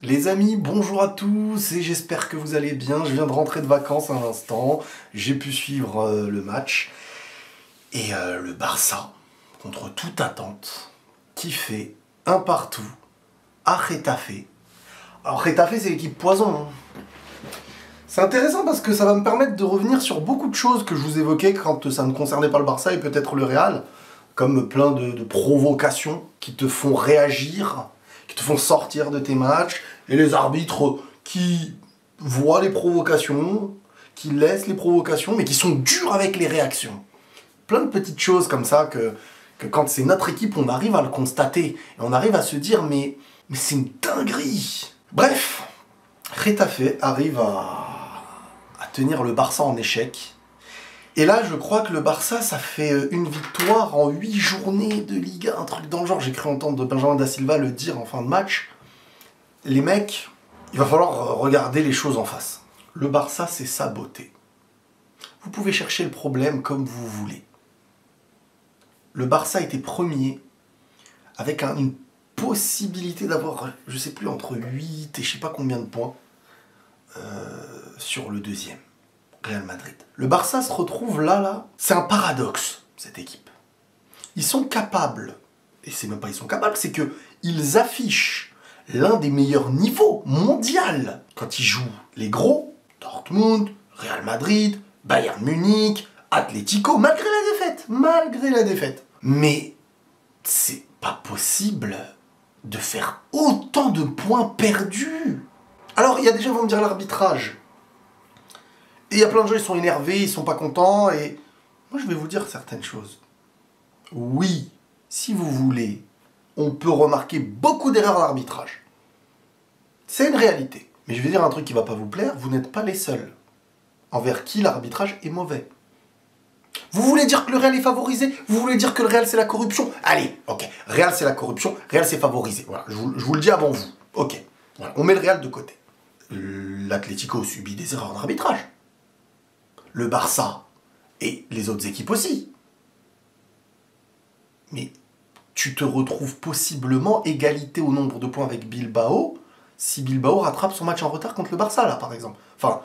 Les amis, bonjour à tous et j'espère que vous allez bien. Je viens de rentrer de vacances un instant, j'ai pu suivre le match et le Barça, contre toute attente, qui fait un partout à Getafe. Alors Getafe, c'est l'équipe poison, hein. C'est intéressant parce que ça va me permettre de revenir sur beaucoup de choses que je vous évoquais quand ça ne concernait pas le Barça et peut-être le Real, comme plein de provocations qui te font réagir, qui te font sortir de tes matchs, et les arbitres qui voient les provocations, qui laissent les provocations, mais qui sont durs avec les réactions. Plein de petites choses comme ça que quand c'est notre équipe, on arrive à le constater, et on arrive à se dire, mais c'est une dinguerie. Bref, Getafe arrive à tenir le Barça en échec. Et là, je crois que le Barça, ça fait une victoire en 8 journées de Liga, un truc dans le genre. J'ai cru entendre de Benjamin Da Silva le dire en fin de match. Les mecs, il va falloir regarder les choses en face. Le Barça, c'est saboté. Vous pouvez chercher le problème comme vous voulez. Le Barça était premier avec une possibilité d'avoir, je sais plus, entre 8 et je sais pas combien de points sur le deuxième, Real Madrid. Le Barça se retrouve là, c'est un paradoxe, cette équipe. Ils sont capables, et c'est même pas ils sont capables, c'est que ils affichent l'un des meilleurs niveaux mondial quand ils jouent les gros, Dortmund, Real Madrid, Bayern Munich, Atlético, malgré la défaite. Mais c'est pas possible de faire autant de points perdus. Alors, il y a des gens qui vont me dire l'arbitrage. Et il y a plein de gens, ils sont énervés, ils sont pas contents, et moi je vais vous dire certaines choses. Oui, si vous voulez, on peut remarquer beaucoup d'erreurs d'arbitrage. C'est une réalité. Mais je vais dire un truc qui va pas vous plaire, vous n'êtes pas les seuls envers qui l'arbitrage est mauvais. Vous voulez dire que le Real est favorisé? Vous voulez dire que le Real c'est la corruption? Allez, ok, Real c'est la corruption, Real c'est favorisé. Voilà, je vous le dis avant vous. Ok, voilà, on met le Real de côté. L'Atlético subit des erreurs d'arbitrage. Le Barça et les autres équipes aussi. Mais tu te retrouves possiblement égalité au nombre de points avec Bilbao si Bilbao rattrape son match en retard contre le Barça, là, par exemple. Enfin,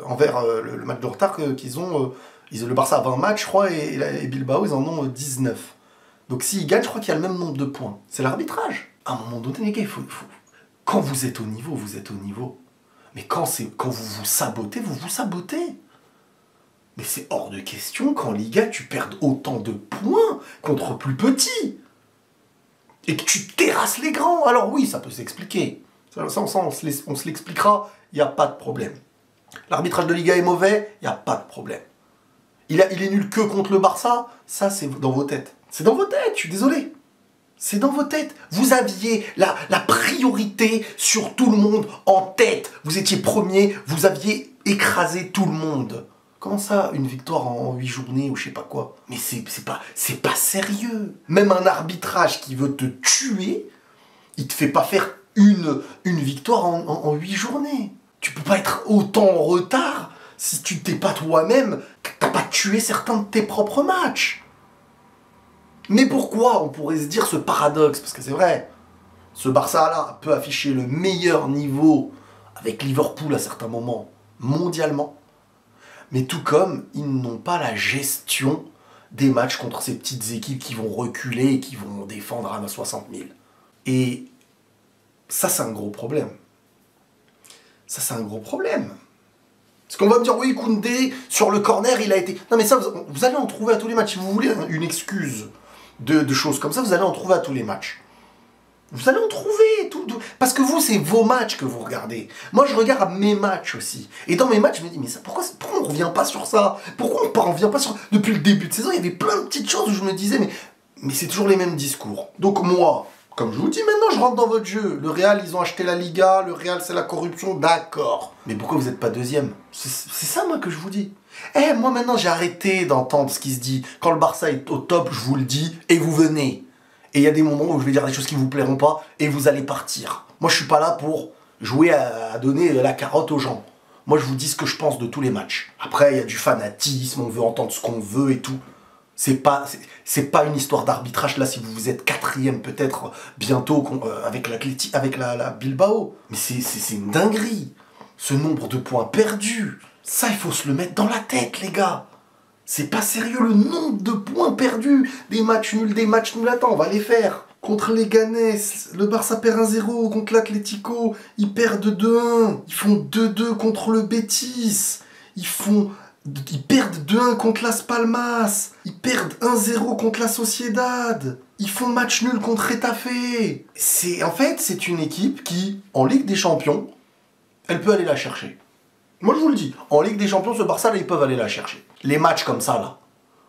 envers le match de retard qu'ils ont... le Barça a 20 matchs, je crois, et Bilbao, ils en ont 19. Donc s'ils gagnent, je crois qu'il y a le même nombre de points. C'est l'arbitrage. À un moment donné, les gars, quand vous êtes au niveau, vous êtes au niveau. Mais quand vous vous sabotez, vous vous sabotez. Mais c'est hors de question qu'en Liga, tu perdes autant de points contre plus petits. Et que tu terrasses les grands. Alors oui, ça peut s'expliquer. Ça, on se l'expliquera, il n'y a pas de problème. L'arbitrage de Liga est mauvais, il n'y a pas de problème. Il est nul que contre le Barça, ça c'est dans vos têtes. C'est dans vos têtes, je suis désolé. C'est dans vos têtes. Vous aviez la priorité sur tout le monde en tête. Vous étiez premier, vous aviez écrasé tout le monde. Comment ça, une victoire en 8 journées ou je sais pas quoi? Mais c'est pas sérieux. Même un arbitrage qui veut te tuer, il te fait pas faire une victoire en 8 journées. Tu peux pas être autant en retard si tu t'es pas toi-même, que t'as pas tué certains de tes propres matchs. Mais pourquoi on pourrait se dire ce paradoxe? Parce que c'est vrai, ce Barça-là peut afficher le meilleur niveau avec Liverpool à certains moments, mondialement. Mais tout comme ils n'ont pas la gestion des matchs contre ces petites équipes qui vont reculer et qui vont défendre à 60 000. Et ça, c'est un gros problème. Ça, c'est un gros problème. Parce qu'on va me dire, oui, Koundé, sur le corner, il a été... Non, mais ça, vous allez en trouver à tous les matchs. Si vous voulez une excuse de choses comme ça, vous allez en trouver à tous les matchs. Vous allez en trouver, tout. Parce que vous, c'est vos matchs que vous regardez. Moi, je regarde mes matchs aussi. Et dans mes matchs, je me dis, mais ça, pourquoi on ne revient pas sur ça? Pourquoi on ne revient pas sur... Depuis le début de saison, il y avait plein de petites choses où je me disais, mais c'est toujours les mêmes discours. Donc moi, comme je vous dis, maintenant, je rentre dans votre jeu. Le Real, ils ont acheté la Liga, le Real, c'est la corruption, d'accord. Mais pourquoi vous n'êtes pas deuxième? C'est ça, moi, que je vous dis. Moi, maintenant, j'ai arrêté d'entendre ce qui se dit. Quand le Barça est au top, je vous le dis, et vous venez. Et il y a des moments où je vais dire des choses qui ne vous plairont pas, et vous allez partir. Moi, je suis pas là pour jouer à donner la carotte aux gens. Moi, je vous dis ce que je pense de tous les matchs. Après, il y a du fanatisme, on veut entendre ce qu'on veut et tout. C'est pas une histoire d'arbitrage, là, si vous êtes quatrième peut-être bientôt avec la Bilbao. Mais c'est une dinguerie. Ce nombre de points perdus. Ça, il faut se le mettre dans la tête, les gars. C'est pas sérieux, le nombre de points perdus. Des matchs nuls. Attends, on va les faire. Contre les Ganes, le Barça perd 1-0. Contre l'Atlético, ils perdent 2-1. Ils font 2-2 contre le Betis. Ils perdent 2-1 contre Las Palmas. Ils perdent 1-0 contre la Sociedad. Ils font match nul contre Getafe. En fait, c'est une équipe qui, en Ligue des Champions, elle peut aller la chercher. Moi, je vous le dis, en Ligue des Champions, ce Barça, là, ils peuvent aller la chercher. Les matchs comme ça, là,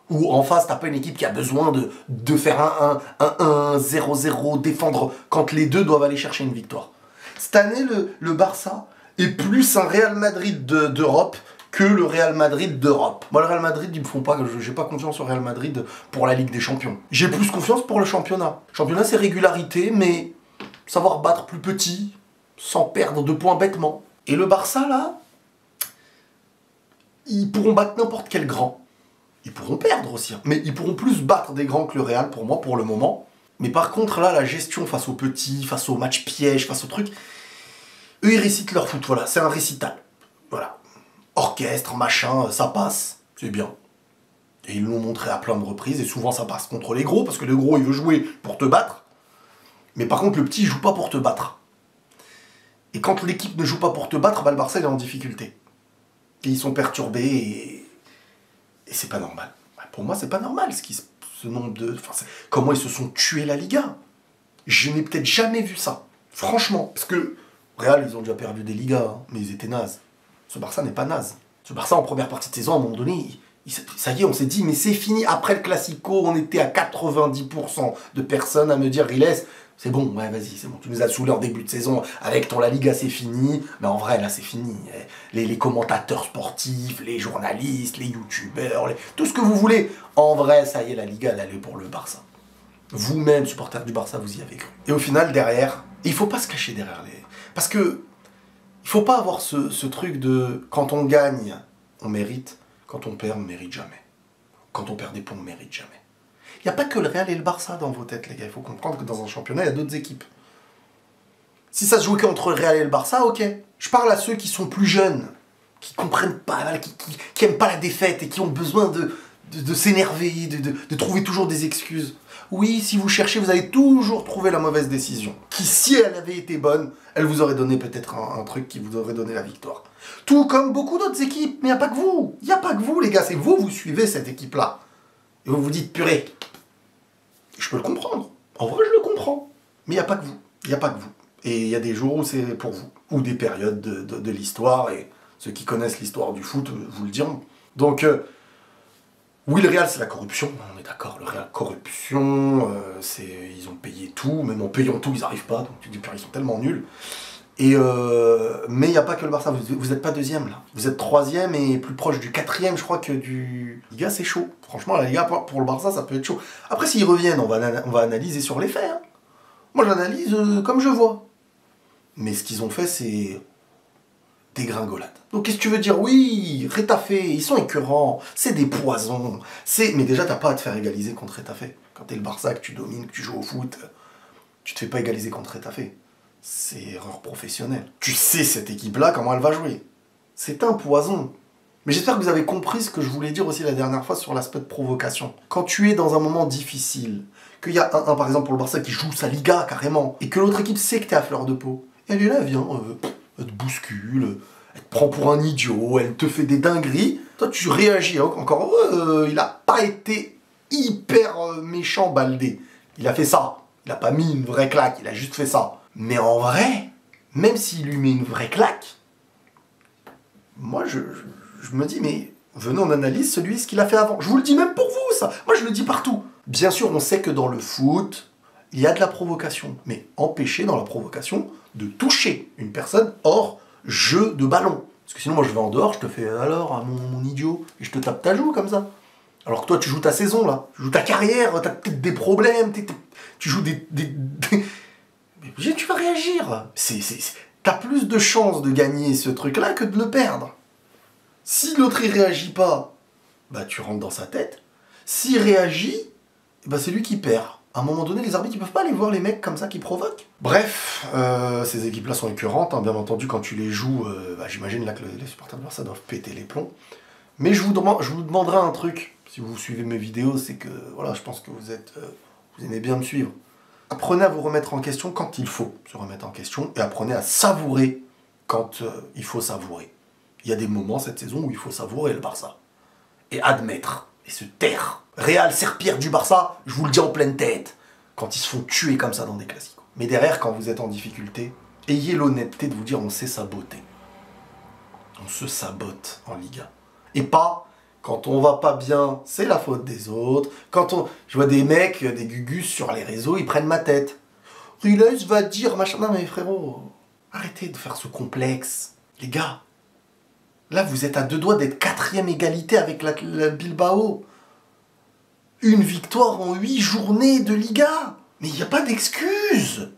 où en face, t'as pas une équipe qui a besoin de faire un 1-1, 0-0, défendre quand les deux doivent aller chercher une victoire. Cette année, le Barça est plus un Real Madrid d'Europe que le Real Madrid d'Europe. Moi, le Real Madrid, ils me font pas, j'ai pas confiance au Real Madrid pour la Ligue des Champions. J'ai plus confiance pour le championnat. Le championnat, c'est régularité, mais savoir battre plus petit, sans perdre de points bêtement. Et le Barça, là, ils pourront battre n'importe quel grand. Ils pourront perdre aussi, hein. Mais ils pourront plus battre des grands que le Real, pour moi, pour le moment. Mais par contre, là, la gestion face aux petits, face aux matchs pièges, face aux trucs, eux, ils récitent leur foot, voilà, c'est un récital. Voilà. Orchestre, machin, ça passe, c'est bien. Et ils l'ont montré à plein de reprises, et souvent ça passe contre les gros, parce que le gros, il veut jouer pour te battre. Mais par contre, le petit, il joue pas pour te battre. Et quand l'équipe ne joue pas pour te battre, bah, le Barça, il est en difficulté. Et ils sont perturbés, et c'est pas normal. Pour moi, c'est pas normal, ce nombre de... Enfin, comment ils se sont tués la Liga. Je n'ai peut-être jamais vu ça. Franchement. Parce que, Real, ils ont déjà perdu des Ligas, hein, mais ils étaient nazes. Ce Barça n'est pas naze. Ce Barça, en première partie de saison, à un moment donné, ça y est, on s'est dit, mais c'est fini. Après le Classico, on était à 90% de personnes à me dire, Riles, c'est bon, ouais, vas-y, c'est bon. Tu nous as saoulés en début de saison avec ton La Liga, c'est fini. Mais en vrai, là, c'est fini. Les commentateurs sportifs, les journalistes, les youtubeurs, tout ce que vous voulez. En vrai, ça y est, la Liga, elle est pour le Barça. Vous-même, supporters du Barça, vous y avez cru. Et au final, derrière, il faut pas se cacher derrière les... Parce que il faut pas avoir ce truc de quand on gagne, on mérite, quand on perd, on mérite jamais. Quand on perd des points, on mérite jamais. Il n'y a pas que le Real et le Barça dans vos têtes, les gars. Il faut comprendre que dans un championnat, il y a d'autres équipes. Si ça se jouait qu'entre le Real et le Barça, ok. Je parle à ceux qui sont plus jeunes, qui comprennent pas, qui aiment pas la défaite et qui ont besoin de s'énerver, de trouver toujours des excuses. Oui, si vous cherchez, vous allez toujours trouver la mauvaise décision. Qui, si elle avait été bonne, elle vous aurait donné peut-être un truc qui vous aurait donné la victoire. Tout comme beaucoup d'autres équipes, mais il n'y a pas que vous. Il n'y a pas que vous, les gars. C'est vous suivez cette équipe-là. Et vous vous dites, purée, je peux le comprendre. En vrai, je le comprends. Mais il n'y a pas que vous. Il n'y a pas que vous. Et il y a des jours où c'est pour vous. Ou des périodes de l'histoire. Et ceux qui connaissent l'histoire du foot vous le diront. Donc... oui, le Real, c'est la corruption, on est d'accord, le Real, corruption, ils ont payé tout, même en payant tout, ils n'arrivent pas, donc tu dis, ils sont tellement nuls. Et mais il n'y a pas que le Barça, vous n'êtes pas deuxième, là. Vous êtes troisième et plus proche du quatrième, je crois, que du... Liga, c'est chaud. Franchement, la Liga, pour le Barça, ça peut être chaud. Après, s'ils reviennent, on va analyser sur les faits. Hein. Moi, j'analyse comme je vois. Mais ce qu'ils ont fait, c'est... dégringolade. Donc qu'est-ce que tu veux dire? Oui, Getafe, ils sont écœurants, c'est des poisons, mais déjà t'as pas à te faire égaliser contre Getafe. Quand t'es le Barça, que tu domines, que tu joues au foot, tu te fais pas égaliser contre Getafe. C'est erreur professionnelle. Tu sais cette équipe-là, comment elle va jouer. C'est un poison. Mais j'espère que vous avez compris ce que je voulais dire aussi la dernière fois sur l'aspect de provocation. Quand tu es dans un moment difficile, qu'il y a un par exemple pour le Barça qui joue sa Liga carrément, et que l'autre équipe sait que t'es à fleur de peau, elle est là, viens, elle te bouscule, elle te prend pour un idiot, elle te fait des dingueries. Toi, tu réagis. Hein, encore heureux, il n'a pas été hyper méchant, Baldé. Il a fait ça. Il n'a pas mis une vraie claque, il a juste fait ça. Mais en vrai, même s'il lui met une vraie claque, moi, je me dis, mais venez, on analyse ce qu'il a fait avant. Je vous le dis même pour vous, ça. Moi, je le dis partout. Bien sûr, on sait que dans le foot, il y a de la provocation. Mais empêcher dans la provocation de toucher une personne hors jeu de ballon. Parce que sinon, moi, je vais en dehors, je te fais alors, à mon idiot, et je te tape ta joue comme ça. Alors que toi, tu joues ta saison, là. Tu joues ta carrière, t'as peut-être des problèmes, tu joues des... Mais tu vas réagir. T'as plus de chances de gagner ce truc-là que de le perdre. Si l'autre, il réagit pas, bah tu rentres dans sa tête. S'il réagit, bah c'est lui qui perd. À un moment donné, les arbitres, ils peuvent pas aller voir les mecs comme ça qui provoquent. Bref, ces équipes-là sont écœurantes, hein. Bien entendu, quand tu les joues, j'imagine là que les supporters de Barça doivent péter les plombs. Mais je vous demanderai un truc, si vous suivez mes vidéos, c'est que, voilà, je pense que vous aimez bien me suivre. Apprenez à vous remettre en question quand il faut se remettre en question, et apprenez à savourer quand il faut savourer. Il y a des moments cette saison où il faut savourer le Barça. Et admettre, et se taire. Real Serpillère du Barça, je vous le dis en pleine tête, quand ils se font tuer comme ça dans des classiques. Mais derrière, quand vous êtes en difficulté, ayez l'honnêteté de vous dire on sait saboter. On se sabote en Liga. Et pas, quand on va pas bien, c'est la faute des autres. Je vois des mecs, des gugus sur les réseaux, ils prennent ma tête. Riles va dire machin. Non mais frérot, arrêtez de faire ce complexe. Les gars, là vous êtes à 2 doigts d'être 4e égalité avec la Bilbao. Une victoire en 8 journées de Liga. Mais il n'y a pas d'excuse.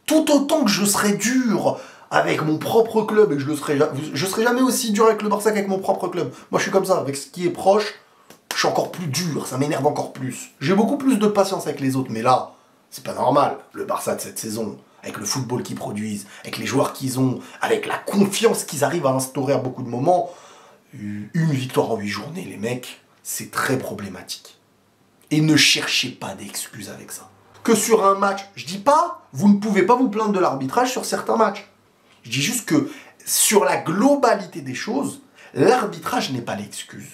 Tout autant que je serai dur avec mon propre club, et je serai jamais aussi dur avec le Barça qu'avec mon propre club. Moi je suis comme ça, avec ce qui est proche, je suis encore plus dur, ça m'énerve encore plus. J'ai beaucoup plus de patience avec les autres, mais là, c'est pas normal. Le Barça de cette saison, avec le football qu'ils produisent, avec les joueurs qu'ils ont, avec la confiance qu'ils arrivent à instaurer à beaucoup de moments, une victoire en 8 journées, les mecs, c'est très problématique. Et ne cherchez pas d'excuses avec ça. Que sur un match, je dis pas, vous ne pouvez pas vous plaindre de l'arbitrage sur certains matchs. Je dis juste que sur la globalité des choses, l'arbitrage n'est pas l'excuse.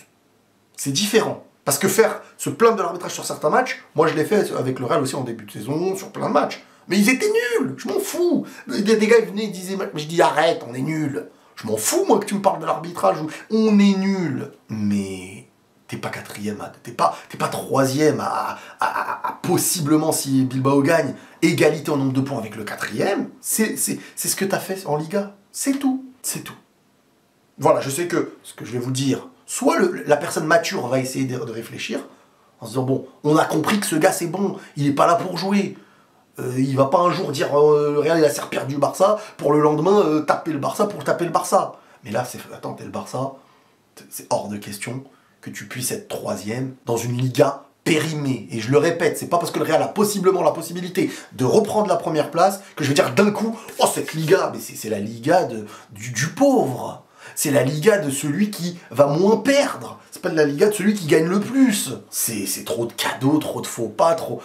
C'est différent. Parce que se plaindre de l'arbitrage sur certains matchs, moi je l'ai fait avec le Real aussi en début de saison, sur plein de matchs. Mais ils étaient nuls, je m'en fous. Des gars ils venaient, ils disaient, mais je dis arrête, on est nuls. Je m'en fous moi que tu me parles de l'arbitrage, on est nuls. Mais t'es pas 4e, t'es pas 3e à possiblement, si Bilbao gagne, égalité en nombre de points avec le 4e. C'est ce que t'as fait en Liga. C'est tout. C'est tout. Voilà, je sais que ce que je vais vous dire, soit la personne mature va essayer de réfléchir, en se disant, bon, on a compris que ce gars c'est bon, il est pas là pour jouer. Il va pas un jour dire le Real il a serpillère du Barça, pour le lendemain taper le Barça pour taper le Barça. Mais là, attends, t'es le Barça, c'est hors de question que tu puisses être 3e dans une Liga périmée. Et je le répète, c'est pas parce que le Real a possiblement la possibilité de reprendre la première place que je vais dire d'un coup, oh cette Liga, mais c'est la Liga du pauvre. C'est la Liga de celui qui va moins perdre. C'est pas de la Liga de celui qui gagne le plus. C'est trop de cadeaux, trop de faux pas, trop...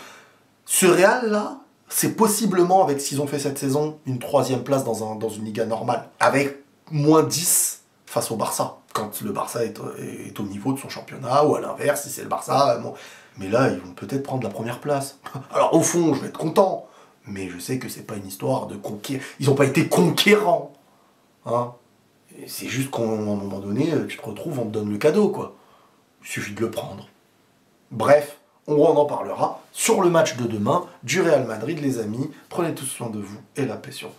Ce Real là, c'est possiblement, avec ce qu'ils ont fait cette saison, une 3e place dans une Liga normale. Avec moins 10 face au Barça. Quand le Barça est au niveau de son championnat, ou à l'inverse, si c'est le Barça... Bon. Mais là, ils vont peut-être prendre la première place. Alors au fond, je vais être content. Mais je sais que c'est pas une histoire de conquérir. Ils n'ont pas été conquérants. Hein. C'est juste qu'à un moment donné, tu te retrouves, on te donne le cadeau, quoi. Il suffit de le prendre. Bref, on en parlera sur le match de demain du Real Madrid, les amis. Prenez tous soin de vous et la paix sur vous.